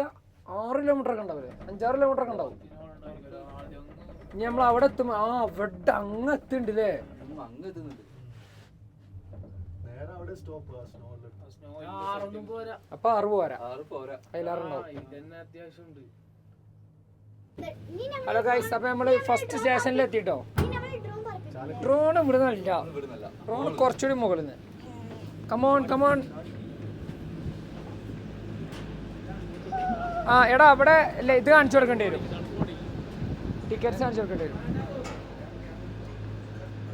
6 കിലോമീറ്റർ ഒക്കെ ഉണ്ടാവില്ലേ, 5-6 കിലോമീറ്റർ ഒക്കെ ഉണ്ടാവും. ഇനി നമ്മൾ അവിടെ എത്തുമ്പോ അവിടെ അങ്ങ് എത്തുന്നുണ്ട് അല്ലേ. അപ്പൊ 6 പോരാ, അതിലാറുണ്ടാവും. ഹലോ ഗൈസ്, അപ്പൊ നമ്മള് ഫസ്റ്റ് സ്റ്റേഷനിൽ എത്തിട്ടോ. ഡ്രോൺ ഇവിടെ നിന്നില്ല, ഡ്രോൺ കുറച്ചുകൂടി മുകളിൽ നിന്ന്. Come on come on. ആ എടാ അവിടെ ഇത് കാണിച്ചു കൊടുക്കേണ്ടി വരും, ടിക്കറ്റ്സ് കാണിച്ചു കൊടുക്കേണ്ടി വരും.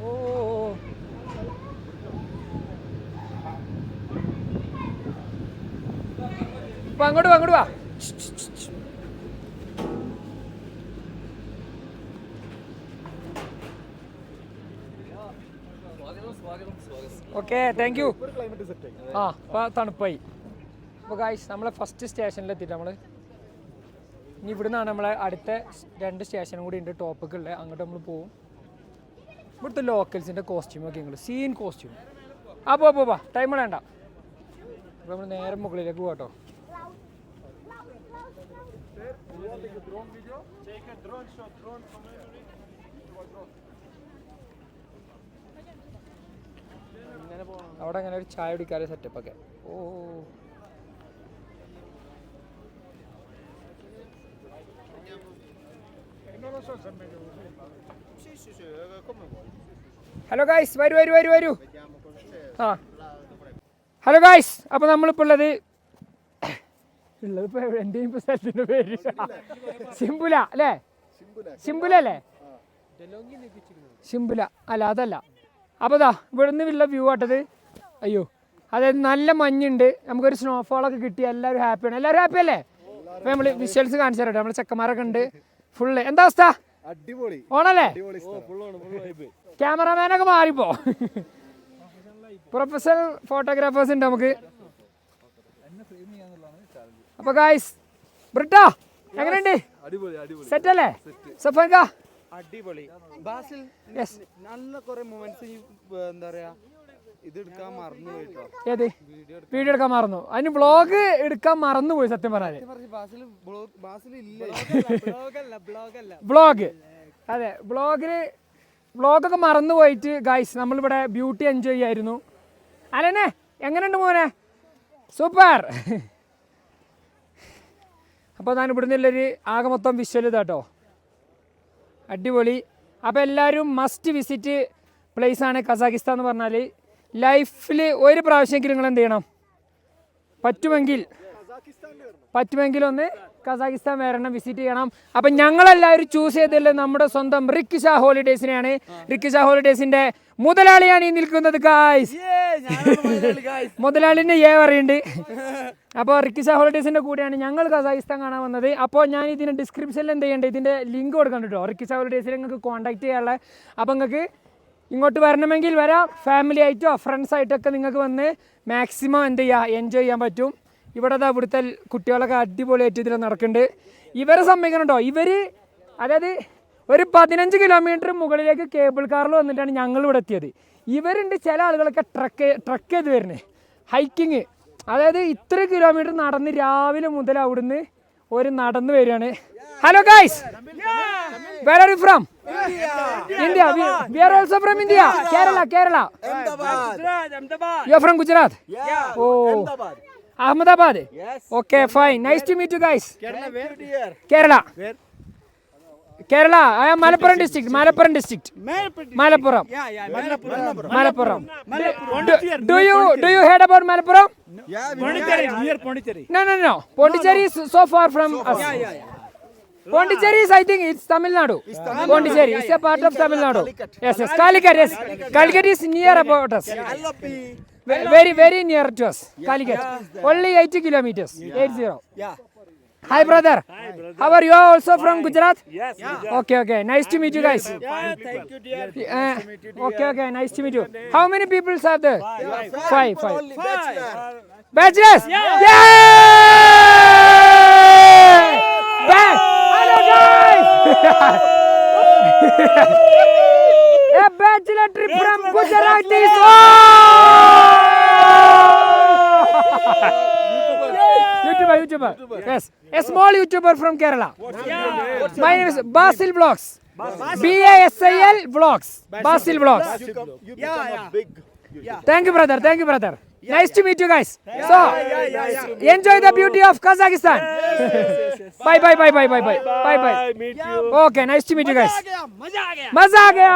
ഓ ഇപ്പൊ അങ്ങോട്ട് വാ, അങ്ങോട്ട് വാ. Okay thank you. ആ അപ്പോൾ തണുപ്പായി. അപ്പോൾ ഗായ്സ് നമ്മളെ ഫസ്റ്റ് സ്റ്റേഷനിലെത്തിയിട്ട് നമ്മൾ ഇനി ഇവിടുന്നാണ് നമ്മളെ അടുത്ത 2 സ്റ്റേഷനും കൂടി ഉണ്ട് ടോപ്പിക്കുള്ളത്. അങ്ങോട്ട് നമ്മൾ പോവും. ഇവിടുത്തെ ലോക്കൽസിൻ്റെ കോസ്റ്റ്യൂമൊക്കെ നിങ്ങൾ സീൻ കോസ്റ്റ്യൂം. അപ്പോൾ ടൈം വേണ്ട. അപ്പോൾ നമ്മൾ നേരെ മുകളിലേക്ക് പോകാം കേട്ടോ. അവിടെ അങ്ങനെ ഒരു ചായ കുടിക്കാതെ സെറ്റപ്പൊക്കെ. ഓ ഹലോ ഗായ്സ്, വരൂ വരൂ വരൂ വരൂ. ആ ഹലോ ഗായ്സ്, അപ്പോൾ നമ്മളിപ്പോൾ ഉള്ളത് ഇപ്പോൾ എന്റെയും ഇപ്പോൾ സ്ഥലത്തിൻ്റെ പേര് സിംബുല അല്ലേ? സിംബുല അല്ലേ? സിംബുല അല്ല, അതല്ല. അപ്പോൾ ഇതാ ഇവിടുന്ന് ഉള്ള വ്യൂ ആട്ടത്. അയ്യോ, അതായത് നല്ല മഞ്ഞുണ്ട്, നമുക്കൊരു സ്നോഫോളൊക്കെ കിട്ടി. എല്ലാവരും ഹാപ്പിയാണ്. എല്ലാവരും ഹാപ്പി അല്ലേ? അപ്പോൾ നമ്മൾ വിഷ്വൽസ് കാണിച്ചു തരട്ടെ. നമ്മൾ ചെക്കന്മാരൊക്കെ ഉണ്ട് ഫുള്ള്. എന്താ അവസ്ഥ? ഓണല്ലേ? ക്യാമറാമാനൊക്കെ മാറിപ്പോ. പ്രൊഫഷണൽ ഫോട്ടോഗ്രാഫേഴ്സ് ഉണ്ട് നമുക്ക്. അപ്പോൾ ഗായ്സ്, ബ്രിട്ടോ എങ്ങനെയുണ്ട്? സെറ്റ് അല്ലേ? സഫൻക അടിപൊളി. ബാസിൽ നല്ല കുറെ മൊമെന്റ്സ് എന്താ പറയാ ഇത് എടുക്കാൻ മറന്നു പോയിട്ടോ. ഏത് വീഡിയോ എടുക്കാൻ മറന്നു? അതിന് വ്ളോഗ് എടുക്കാൻ മറന്നു പോയി സത്യം പറഞ്ഞാല്. വ്ളോഗ് അതെ, വ്ളോഗൊക്കെ മറന്നു പോയിട്ട് ഗൈസ് നമ്മളിവിടെ ബ്യൂട്ടി എൻജോയ് ചെയ്യായിരുന്നു. അല്ലേ എങ്ങനെയുണ്ട് മോനെ? സൂപ്പർ. അപ്പോൾ ഞാൻ ഇവിടെ നിന്നുള്ളൊരു ആകെ മൊത്തം വിഷ്വൽ ഇതാട്ടോ. അടിപൊളി. അപ്പോൾ എല്ലാവരും മസ്റ്റ് വിസിറ്റ് പ്ലേസാണ് കസാഖിസ്ഥാൻ എന്ന് പറഞ്ഞാൽ. ലൈഫിൽ ഒരു പ്രാവശ്യമെങ്കിലും നിങ്ങൾ എന്ത് ചെയ്യണം, പറ്റുമെങ്കിൽ ഒന്ന് കസാഖിസ്ഥാൻ വരണം, വിസിറ്റ് ചെയ്യണം. അപ്പം ഞങ്ങളെല്ലാവരും ചൂസ് ചെയ്തത് നമ്മുടെ സ്വന്തം റിക്കിഷ ഹോളിഡേയ്സിനെയാണ്. റിക്കിഷ ഹോളിഡേയ്സിൻ്റെ മുതലാളിയാണ് ഈ നിൽക്കുന്നത് ഗായ്സ്. മുതലാളിൻ്റെ പറയുന്നുണ്ട്. അപ്പോൾ റിക്കിഷ ഹോളിഡേയ്സിൻ്റെ കൂടെയാണ് ഞങ്ങൾ കസാഖിസ്ഥാൻ കാണാൻ വന്നത്. അപ്പോൾ ഞാൻ ഇതിൻ്റെ ഡിസ്ക്രിപ്ഷനിൽ എന്ത് ചെയ്യേണ്ടത്, ഇതിൻ്റെ ലിങ്ക് കൊടുക്കണം കേട്ടോ. റിക്കിഷ ഹോളിഡേയ്സിൽ നിങ്ങൾക്ക് കോൺടാക്ട് ചെയ്യാനുള്ള. അപ്പോൾ നിങ്ങൾക്ക് ഇങ്ങോട്ട് വരണമെങ്കിൽ വരാം. ഫാമിലി ആയിട്ടോ ഫ്രണ്ട്സ് ആയിട്ടൊക്കെ നിങ്ങൾക്ക് വന്ന് മാക്സിമം എന്ത് ചെയ്യുക, എൻജോയ് ചെയ്യാൻ പറ്റും. ഇവിടെ ഇവിടുത്തെ കുട്ടികളൊക്കെ അടിപൊളിയായിട്ട് ഇതിൽ നടക്കുന്നുണ്ട്. ഇവരെ സമ്മതിക്കണം കേട്ടോ. അതായത് ഒരു 15 കിലോമീറ്റർ മുകളിലേക്ക് കേബിൾ കാറിൽ വന്നിട്ടാണ് ഞങ്ങൾ ഇവിടെ എത്തിയത്. ഇവരുണ്ട് ചില ആളുകളൊക്കെ ട്രക്ക് ചെയ്ത് വരുന്നത്, ഹൈക്കിങ്. അതായത് ഇത്ര കിലോമീറ്റർ നടന്ന് രാവിലെ മുതൽ അവിടുന്ന് നടന്നു വരികയാണ്. Hello guys, where are you from? India. We are also from India. Kerala. You are from Gujarat? Yeah. Oh. Ahmedabad. Yes. Okay, fine. Nice to meet you guys. Kerala where? Kerala. Where? Kerala. I am Malappuram district. Malappuram. Malappuram. Do you heard about Malappuram? Yeah, near Pondicherry. No. Pondicherry is so far from us. Yeah. Pondicherry is, I think, it's Tamil Nadu. Pondicherry is a part of Tamil Nadu. Yes. Calicut. Yes. Calicut is near about us. Very near to us. Calicut. Only 80 kilometers. 80. Yeah. Hi brother. How are you? Also from Gujarat? Yes. Okay. Nice to meet you guys. Yeah, thank you, dear. Okay. Nice to meet you. How many people are there? Five. Only bachelor. Bachelors? Yay! Hello guys! A bachelor trip from Gujarat is YouTuber. Yes, a small YouTuber from Kerala. My name is Basil Vlogs. BASIL Vlogs. Basil Vlogs. You become a big. Thank you, brother. Nice to meet you guys. So, enjoy the beauty of Kazakhstan. Bye. Meet you. Okay, nice to meet you guys. मजा आ गया.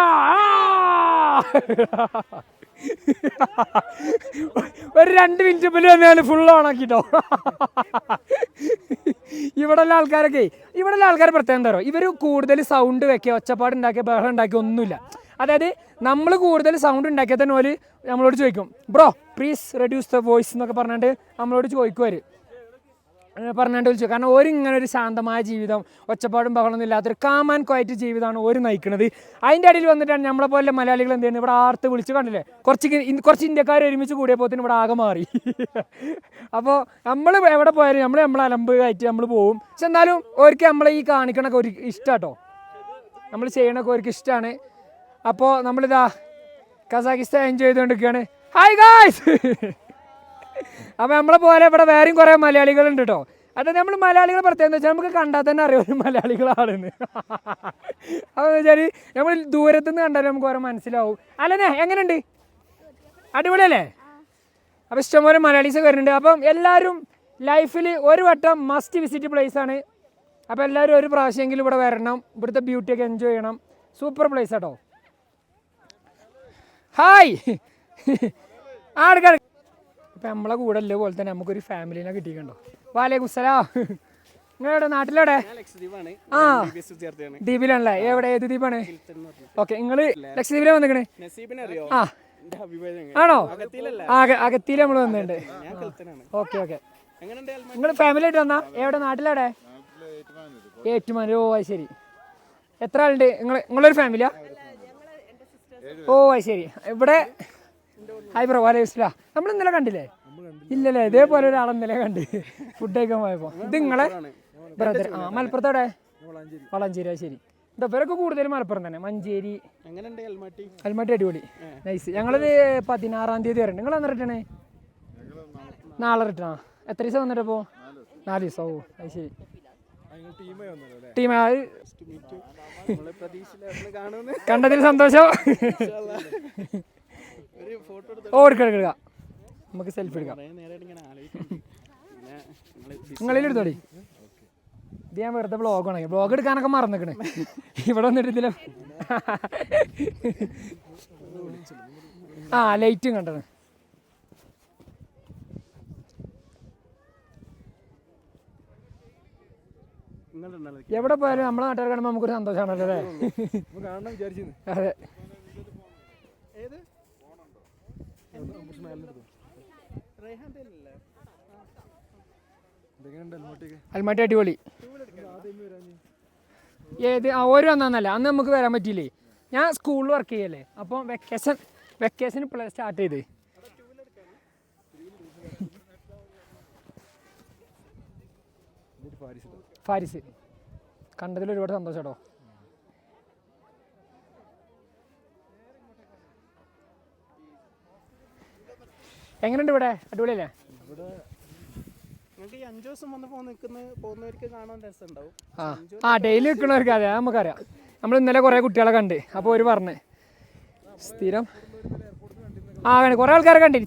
ഒരു 2 minute പോലും വന്നാൽ full ഓണാക്കിട്ടോ. ഇവിടെയുള്ള ആൾക്കാർ പ്രത്യേകം എന്താ പറയുക, ഇവർ കൂടുതൽ സൗണ്ട് വെക്കുക, ഒച്ചപ്പാട് ഉണ്ടാക്കിയ, ബഹളം ഉണ്ടാക്കിയ ഒന്നുമില്ല. അതായത് നമ്മൾ കൂടുതൽ സൗണ്ട് ഉണ്ടാക്കിയാൽ തന്നെ ഓല് നമ്മളോട് ചോദിക്കും, bro please reduce the voice എന്നൊക്കെ പറഞ്ഞിട്ട് നമ്മളോട് ചോദിക്കുവർ പറഞ്ഞിട്ട് വിളിച്ചു. കാരണം ഓരിങ്ങനെ ഒരു ശാന്തമായ ജീവിതം, ഒച്ചപ്പാടും ബഹളമൊന്നും ഇല്ലാത്തൊരു കാം ആൻഡ് ക്വയറ്റ് ജീവിതമാണ് ഓര് നയിക്കുന്നത്. അതിൻ്റെ ഇടയിൽ വന്നിട്ടാണ് നമ്മളെ പോലെ മലയാളികൾ എന്ത് ചെയ്യുന്നത്, ഇവിടെ ആർത്ത് വിളിച്ച് കണ്ടില്ലേ, കുറച്ച് ഇന്ത്യക്കാർ ഒരുമിച്ച് കൂടിയപ്പോൾ ഇവിടെ ആകെ മാറി. അപ്പോൾ നമ്മൾ എവിടെ പോയാലും നമ്മൾ അലമ്പ് കയറ്റി നമ്മൾ പോവും. പക്ഷെ എന്നാലും ഓർക്ക് നമ്മളെ ഈ കാണിക്കണൊക്കെ ഒരു ഇഷ്ടമാട്ടോ, നമ്മൾ ചെയ്യണൊക്കെ ഓർക്ക് ഇഷ്ടമാണ്. അപ്പോൾ നമ്മളിതാ കസാഖിസ്ഥാൻ എൻജോയ് ചെയ്തുകൊണ്ടിരിക്കുകയാണ്. Hi guys. അപ്പോൾ നമ്മളെ പോലെ ഇവിടെ വേറെയും കുറേ മലയാളികളുണ്ട് കേട്ടോ. അതായത് നമ്മൾ മലയാളികൾ പ്രത്യേകം വെച്ചാൽ നമുക്ക് കണ്ടാൽ തന്നെ അറിയാം മലയാളികളാണെന്ന്. അപ്പോൾ വെച്ചാൽ നമ്മൾ ദൂരത്തുനിന്ന് കണ്ടാലും നമുക്ക് ഓരോ മനസ്സിലാവും. അല്ലേ, എങ്ങനെയുണ്ട്? അടിപൊളിയല്ലേ? അപ്പോൾ ഇഷ്ടംപോലെ മലയാളീസ് വരുന്നുണ്ട്. അപ്പം എല്ലാവരും ലൈഫിൽ ഒരു വട്ടം മസ്റ്റ് വിസിറ്റ് പ്ലേസ് ആണ്. അപ്പോൾ എല്ലാവരും ഒരു പ്രാവശ്യമെങ്കിലും ഇവിടെ വരണം, ഇവിടുത്തെ ബ്യൂട്ടിയൊക്കെ എൻജോയ് ചെയ്യണം. സൂപ്പർ പ്ലേസ് കേട്ടോ. ഹായ് ആടുക്കാട്. ഇപ്പം നമ്മളെ കൂടെ അല്ലേ പോലെ തന്നെ നമുക്കൊരു ഫാമിലിനെ കിട്ടിയിട്ടുണ്ടോ. വാലേക്കും സലാം. നിങ്ങളെവിടെ, നാട്ടിലെവിടെ? ആ, ദ്വീപിലാണല്ലേ? എവിടെ, ഏത് ദ്വീപാണ്? ഓക്കെ, നിങ്ങൾ ലക്ഷദ്വീപിലെ വന്നിക്കണേ? ആ ആണോ? അകത്തിയിൽ നമ്മൾ വന്നിട്ടുണ്ട്. ഓക്കെ. നിങ്ങൾ ഫാമിലി ആയിട്ട് വന്നാ? എവിടെ, നാട്ടിലെവിടെ? ഏറ്റുമാനൂർ. ഓ അത് ശരി. എത്ര ആളുണ്ട്? നിങ്ങളൊരു ഫാമിലിയാ? ഓ അത് ശരി. ഇവിടെ ഹായ് ബ്രോ, വാലേക്കും സലാം. നമ്മൾ ഇന്നലെ കണ്ടില്ലേ? ഇല്ലല്ലേ, ഇതേപോലെ ഒരാളെ ഇന്നലെ കണ്ട് ഫുഡ് കഴിക്കാൻ പോയപ്പോൾ. ഇത് നിങ്ങളെ ബ്രദർ? ആ, മലപ്പുറത്തോടെ? വളാഞ്ചേരി. അത് ശരി. ഇവരൊക്കെ കൂടുതലും മലപ്പുറം തന്നെ. മഞ്ചേരി, അൽമാട്ടി അടിപൊളി, നൈസ്. ഞങ്ങളൊരു 16-ാം തീയതി വരണ്ട്. നിങ്ങൾ അന്ന് റിട്ടേണേ? നാളെ റിട്ടേൺ. എത്ര ദിവസം വന്നിട്ടപ്പോൾ? 4 ദിവസം. ഓ അത് ശരി. ടീം കണ്ടതിൽ സന്തോഷം. ഓ എടുക്കുക, നമുക്ക് സെൽഫി എടുക്കാം. നിങ്ങളിലെടുത്തോടി. ഇത് ഞാൻ വെറുതെ ബ്ലോഗാണ്, ബ്ലോഗ് എടുക്കാനൊക്കെ മറന്നിക്കണേ. ഇവിടെ വന്നിട്ട് ഇതില ആ ലൈറ്റും കണ്ടത്. എവിടെ പോയാലും നമ്മളെ നാട്ടുകാർ കാണുമ്പോൾ നമുക്കൊരു സന്തോഷമാണല്ലോ അല്ലേ? അതെ. അൽമാട്ടി അടിപൊളി. ഏത് ഓരോ വന്നല്ല, അന്ന് നമുക്ക് വരാൻ പറ്റിയില്ലേ. ഞാൻ സ്കൂളിൽ വർക്ക് ചെയ്യല്ലേ, അപ്പോൾ വെക്കേഷൻ ഇപ്പോഴാണ് സ്റ്റാർട്ട് ചെയ്ത്. ഫാരിസ്. കണ്ടതിൽ ഒരുപാട് സന്തോഷം കേട്ടോ. എങ്ങനെയുണ്ട് ഇവിടെ? അടിപൊളിയല്ലേ? നിങ്ങൾക്ക് ഈ 5 ദിവസം വന്ന് പോകുന്നവർക്ക് കാണാൻ രസമുണ്ടാവും. ഡെയിലി നിൽക്കുന്നവർക്ക് അതെ നമുക്കറിയാം. നമ്മൾ ഇന്നലെ കുറേ കുട്ടികളെ കണ്ട്. അപ്പോൾ ഒരു പറഞ്ഞ് സ്ഥിരം കുറേ ആൾക്കാരെ കണ്ടില്ല.